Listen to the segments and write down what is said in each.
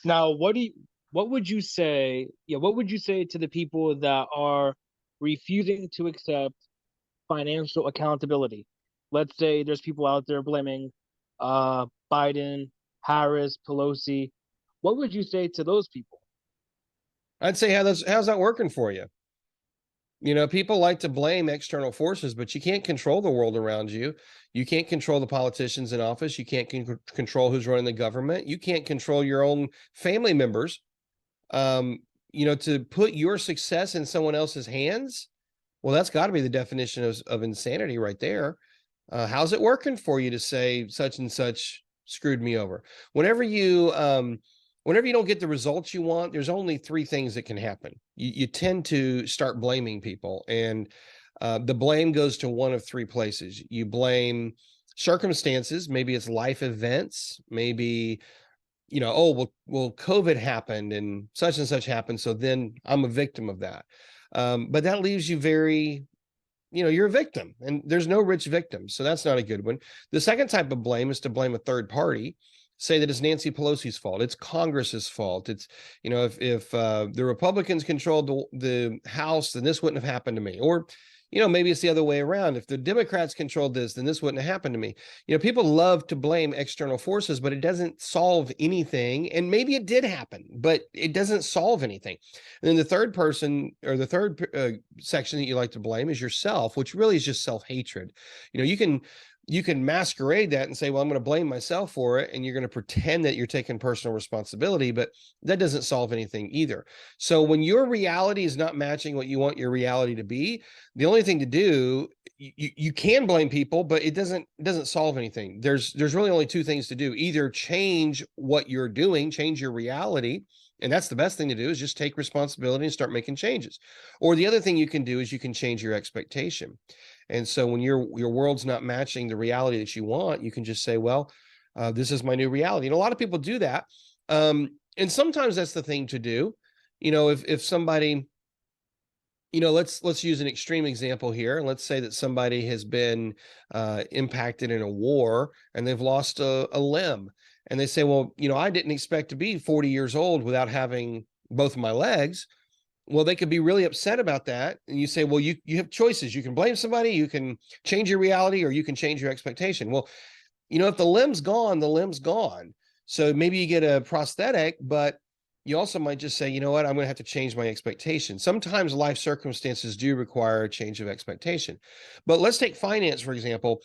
Now, what would you say? Yeah, what would you say to the people that are refusing to accept financial accountability? Let's say there's people out there blaming Biden, Harris, Pelosi. What would you say to those people? I'd say, how's that working for you? You know, people like to blame external forces, but you can't control the world around you. You can't control the politicians in office. You can't control who's running the government. You can't control your own family members. Um, to put your success in someone else's hands, well, that's got to be the definition of insanity right there. How's it working for you to say such and such screwed me over? Whenever you don't get the results you want, there's only three things that can happen. You tend to start blaming people, and the blame goes to one of three places. You blame circumstances, maybe it's life events, maybe oh, well, COVID happened and such happened, so then I'm a victim of that. But that leaves you very, you're a victim, and there's no rich victims, so that's not a good one. The second type of blame is to blame a third party, say that it's Nancy Pelosi's fault, it's Congress's fault, it's, if the Republicans controlled the House, then this wouldn't have happened to me. Or maybe it's the other way around. If the Democrats controlled this, then this wouldn't have happened to me. People love to blame external forces, but it doesn't solve anything. And maybe it did happen, but it doesn't solve anything. And then the third person, or the third section that you like to blame, is yourself, which really is just self-hatred. You can masquerade that and say, well, I'm going to blame myself for it. And you're going to pretend that you're taking personal responsibility, but that doesn't solve anything either. So when your reality is not matching what you want your reality to be, the only thing to do, you can blame people, but it doesn't solve anything. There's really only two things to do. Either change what you're doing, change your reality, and that's the best thing to do, is just take responsibility and start making changes. Or the other thing you can do is you can change your expectation. And so when your world's not matching the reality that you want, you can just say, well, this is my new reality. And a lot of people do that. And sometimes that's the thing to do. If somebody, let's use an extreme example here. Let's say that somebody has been impacted in a war and they've lost a limb. And they say, well, I didn't expect to be 40 years old without having both of my legs. Well, they could be really upset about that. And you say, well, you have choices. You can blame somebody, you can change your reality, or you can change your expectation. Well, if the limb's gone, the limb's gone. So maybe you get a prosthetic, but you also might just say, you know what, I'm going to have to change my expectation. Sometimes life circumstances do require a change of expectation. But let's take finance, for example.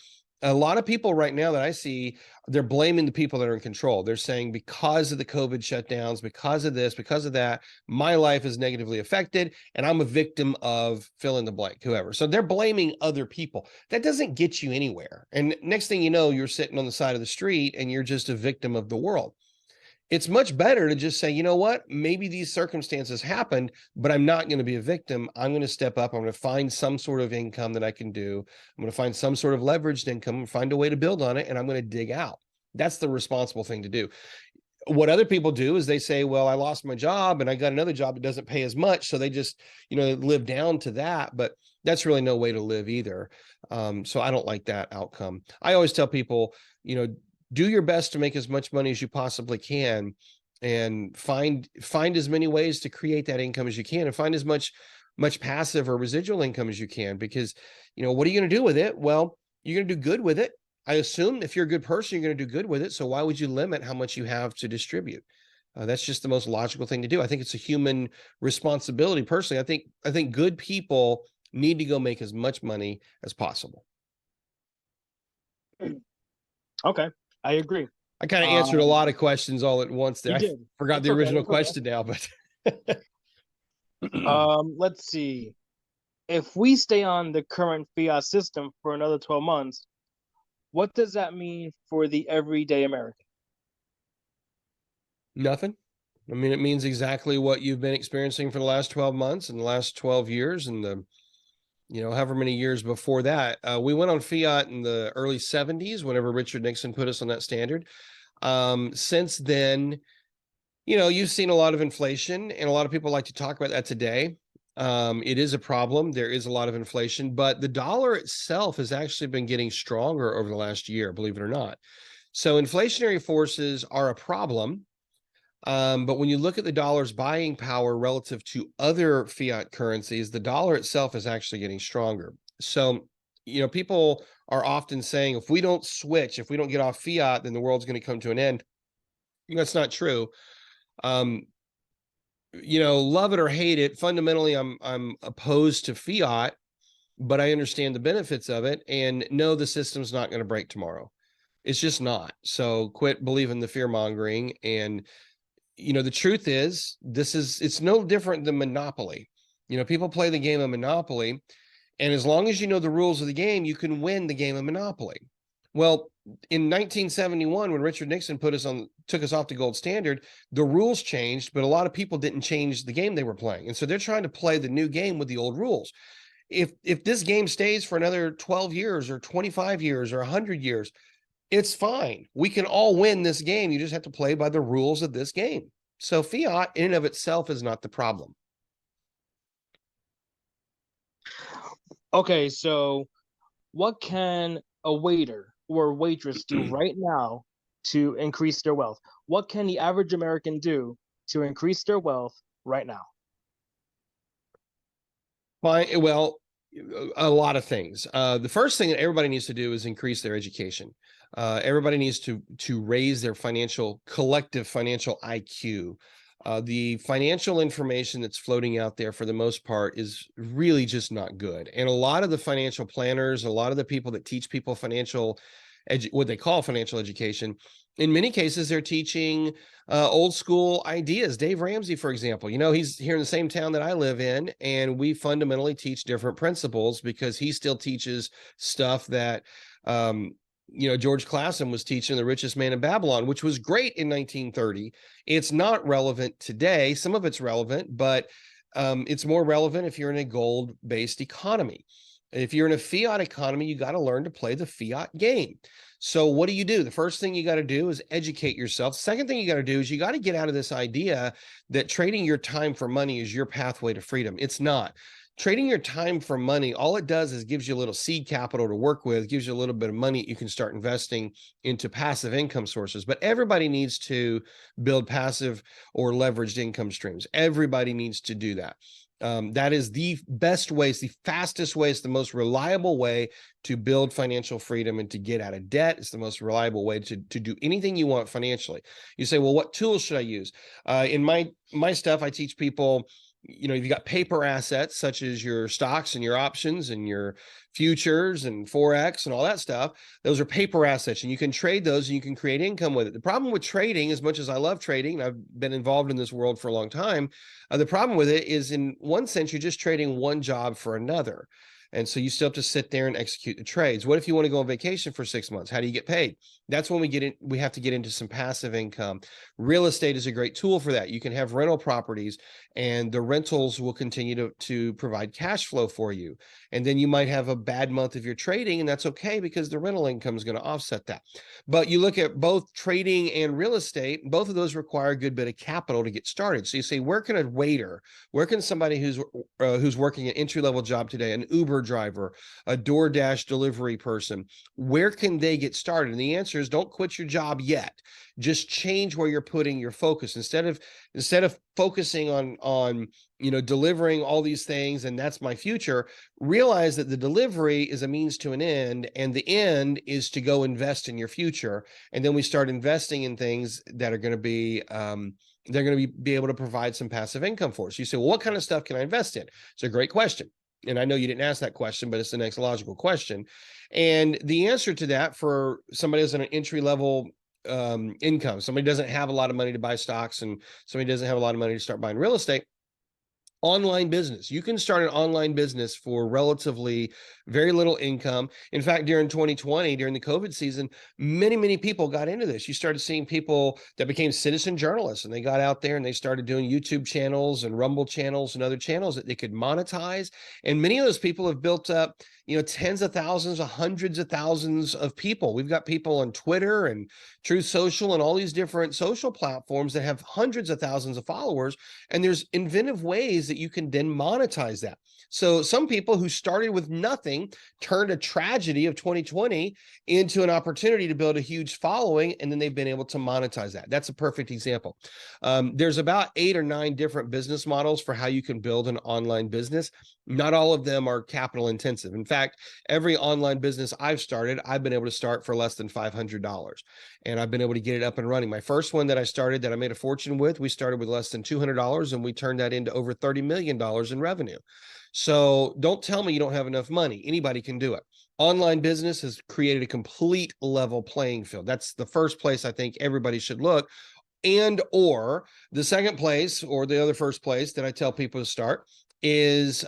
A lot of people right now that I see, they're blaming the people that are in control. They're saying, because of the COVID shutdowns, because of this, because of that, my life is negatively affected, and I'm a victim of fill in the blank, whoever. So they're blaming other people. That doesn't get you anywhere. And next thing you know, you're sitting on the side of the street and you're just a victim of the world. It's much better to just say, you know what, maybe these circumstances happened, but I'm not going to be a victim. I'm going to step up. I'm going to find some sort of income that I can do. I'm going to find some sort of leveraged income, find a way to build on it, and I'm going to dig out. That's the responsible thing to do. What other people do is they say, well, I lost my job and I got another job that doesn't pay as much. So they just, live down to that. But that's really no way to live either. So I don't like that outcome. I always tell people, do your best to make as much money as you possibly can, and find as many ways to create that income as you can, and find as much passive or residual income as you can, because, what are you going to do with it? Well, you're going to do good with it. I assume if you're a good person, you're going to do good with it. So why would you limit how much you have to distribute? That's just the most logical thing to do. I think it's a human responsibility. Personally, I think good people need to go make as much money as possible. Okay, I agree. I kind of answered a lot of questions all at once there. You did. Forgot the original question now, but Let's see. If we stay on the current fiat system for another 12 months, what does that mean for the everyday American? Nothing. I mean, it means exactly what you've been experiencing for the last 12 months and the last 12 years and the, however many years before that. We went on fiat in the early 70s, whenever Richard Nixon put us on that standard. Since then, you've seen a lot of inflation, and a lot of people like to talk about that today. It is a problem. There is a lot of inflation, but the dollar itself has actually been getting stronger over the last year, believe it or not. So inflationary forces are a problem. But when you look at the dollar's buying power relative to other fiat currencies, the dollar itself is actually getting stronger. So, people are often saying, if we don't switch, if we don't get off fiat, then the world's going to come to an end. That's not true. Um, love it or hate it, fundamentally, I'm opposed to fiat, but I understand the benefits of it. And no, the system's not going to break tomorrow. It's just not. So quit believing the fear mongering. And the truth is, it's no different than Monopoly. People play the game of Monopoly, and as long as you know the rules of the game, you can win the game of Monopoly. Well, in 1971, when Richard Nixon took us off the gold standard, the rules changed, but a lot of people didn't change the game they were playing. And so they're trying to play the new game with the old rules. If this game stays for another 12 years or 25 years or 100 years, it's fine. We can all win this game. You just have to play by the rules of this game. So fiat in and of itself is not the problem. Okay, so what can a waiter or waitress do right now to increase their wealth? What can the average American do to increase their wealth right now? Fine. Well, a lot of things. The first thing that everybody needs to do is increase their education. Everybody needs to raise their collective financial IQ. The financial information that's floating out there for the most part is really just not good. And a lot of the financial planners, a lot of the people that teach people what they call financial education, in many cases, they're teaching old school ideas. Dave Ramsey, for example, he's here in the same town that I live in, and we fundamentally teach different principles because he still teaches stuff that, George Clason was teaching, The Richest Man in Babylon, which was great in 1930. It's not relevant today. Some of it's relevant, but it's more relevant if you're in a gold-based economy. If you're in a fiat economy, you got to learn to play the fiat game. So what do? The first thing you got to do is educate yourself. Second thing you got to do is you got to get out of this idea that trading your time for money is your pathway to freedom. It's not. Trading your time for money, all it does is gives you a little seed capital to work with, gives you a little bit of money you can start investing into passive income sources. But everybody needs to build passive or leveraged income streams. Everybody needs to do that. That is the best way, it's the fastest way, it's the most reliable way to build financial freedom and to get out of debt. It's the most reliable way to do anything you want financially. You say, well, what tools should I use? In my stuff, I teach people, you've got paper assets such as your stocks and your options and your futures and Forex and all that stuff. Those are paper assets, and you can trade those and you can create income with it. The problem with trading, as much as I love trading, and I've been involved in this world for a long time, the problem with it is, in one sense, you're just trading one job for another. And so you still have to sit there and execute the trades. What if you want to go on vacation for 6 months? How do you get paid? That's when we have to get into some passive income. Real estate is a great tool for that. You can have rental properties, and the rentals will continue to provide cash flow for you. And then you might have a bad month of your trading, and that's okay because the rental income is going to offset that. But you look at both trading and real estate, both of those require a good bit of capital to get started. So you say, where can somebody who's working an entry-level job today, an Uber driver, a DoorDash delivery person, where can they get started? And the answer is, don't quit your job yet. Just change where you're putting your focus. Instead of focusing on delivering all these things and that's my future, realize that the delivery is a means to an end, and the end is to go invest in your future. And then we start investing in things that are going to be they're going to be able to provide some passive income for us. You say, well, what kind of stuff can I invest in? It's a great question. And I know you didn't ask that question, but it's the next logical question. And the answer to that, for somebody who's in an entry-level income, somebody doesn't have a lot of money to buy stocks, and somebody doesn't have a lot of money to start buying real estate, online business. You can start an online business for relatively very little income. In fact, during 2020, during the COVID season, many people got into this. You started seeing people that became citizen journalists, and they got out there and they started doing YouTube channels and Rumble channels and other channels that they could monetize. And many of those people have built up tens of thousands of hundreds of thousands of people. We've got people on Twitter and Truth Social and all these different social platforms that have hundreds of thousands of followers. And there's inventive ways that you can then monetize that. So some people who started with nothing turned a tragedy of 2020 into an opportunity to build a huge following, and then they've been able to monetize that. That's a perfect example. There's about 8 or 9 different business models for how you can build an online business. Not all of them are capital intensive. In fact, every online business I've started, I've been able to start for less than $500. And I've been able to get it up and running. My first one that I started that I made a fortune with, we started with less than $200 and we turned that into over $30 million in revenue. So don't tell me you don't have enough money. Anybody can do it. Online business has created a complete level playing field. That's the first place I think everybody should look. And or the second place, or the other first place that I tell people to start is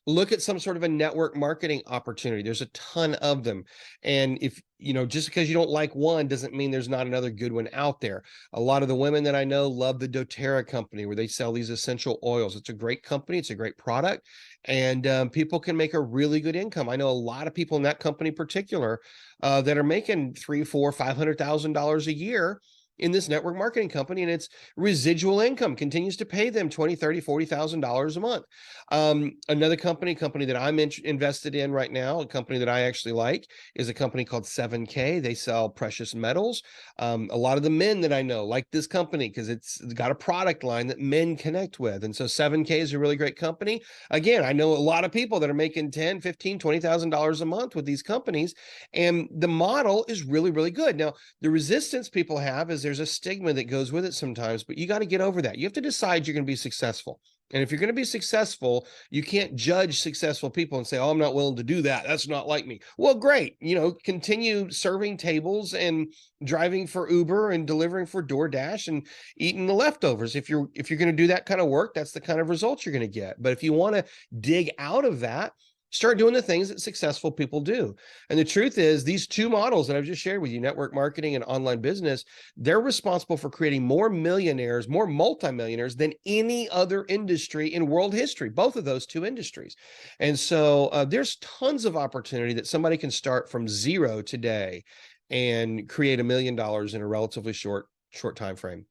look at some sort of a network marketing opportunity. There's a ton of them. And if, just because you don't like one doesn't mean there's not another good one out there. A lot of the women that I know love the doTERRA company, where they sell these essential oils. It's a great company. It's a great product. And people can make a really good income. I know a lot of people in that company in particular that are making $300,000, $400,000, $500,000 a year in this network marketing company, and it's residual income continues to pay them $20,000, $30,000, $40,000 a month. Another company that I'm invested in right now, a company that I actually like, is a company called 7K. They sell precious metals. A lot of the men that I know like this company because it's got a product line that men connect with. And so 7K is a really great company. Again, I know a lot of people that are making $10,000, $15,000, $20,000 a month with these companies. And the model is really, really good. Now, the resistance people have is there's a stigma that goes with it sometimes, but you got to get over that. You have to decide you're going to be successful. And if you're going to be successful, you can't judge successful people and say, oh, I'm not willing to do that. That's not like me. Well, great. Continue serving tables and driving for Uber and delivering for DoorDash and eating the leftovers. If you're going to do that kind of work, that's the kind of results you're going to get. But if you want to dig out of that, start doing the things that successful people do. And the truth is, these two models that I've just shared with you, network marketing and online business, they're responsible for creating more millionaires, more multimillionaires than any other industry in world history, both of those two industries. And so there's tons of opportunity that somebody can start from zero today and create $1 million in a relatively short time frame.